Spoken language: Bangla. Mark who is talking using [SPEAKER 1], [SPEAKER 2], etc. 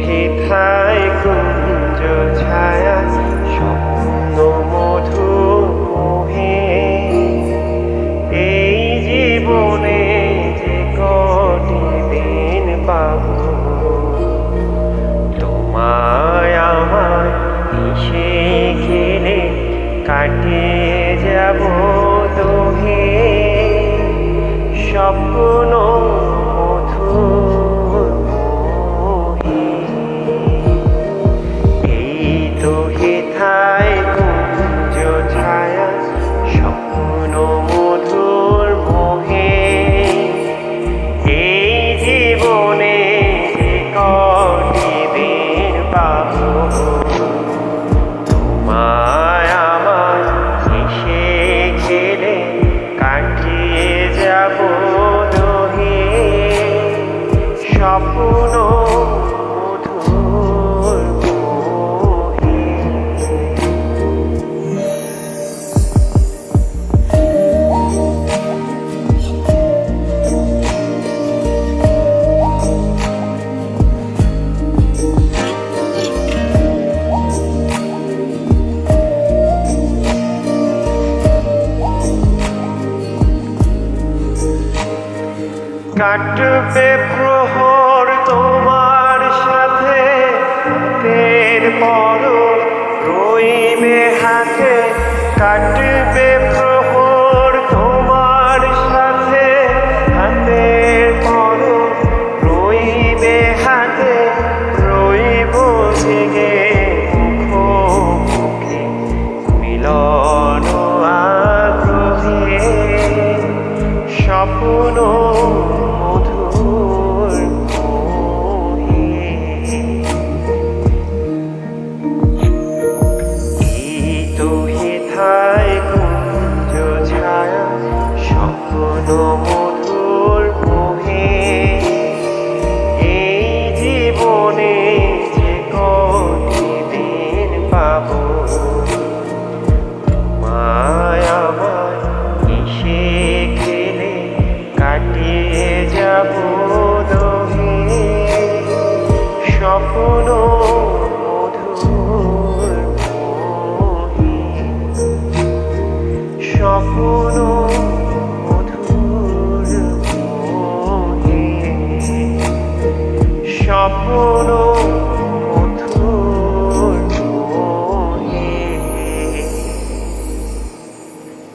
[SPEAKER 1] হেথায় কুঞ্জ ছায়া স্বপ্ন মধুর মোহে এই জীবনে যে কটি দিন পাবো তোমায় আমায় এসে খেলে কাটিয়ে যাব দোহে স্বপ্ন মধুর হেথায় কুঞ্জ ছায়া স্বপ্ন মধুর মোহে এই জীবনে যে কটি দিন পাবো তোমায় আমায় এসে খেলে কাটিয়ে যাব দোহে স্বপ্ন কাটবে প্রহর তোমার সাথে এরপর রইবে হাতে কাটবে প্রহর তোমার সাথে হাতের পর রইবে হাতে রইব জেগে মুখোমুখি মিলন আগ্রহে স্বপ্ন মধুর মোহে এই জীবনে যে কটি দিন পাবো তোমায় আমায় এসে খেলে কাটিয়ে যাব দোহে স্বপ্ন মধুর মোহে স্বপ্ন স্বপ্ন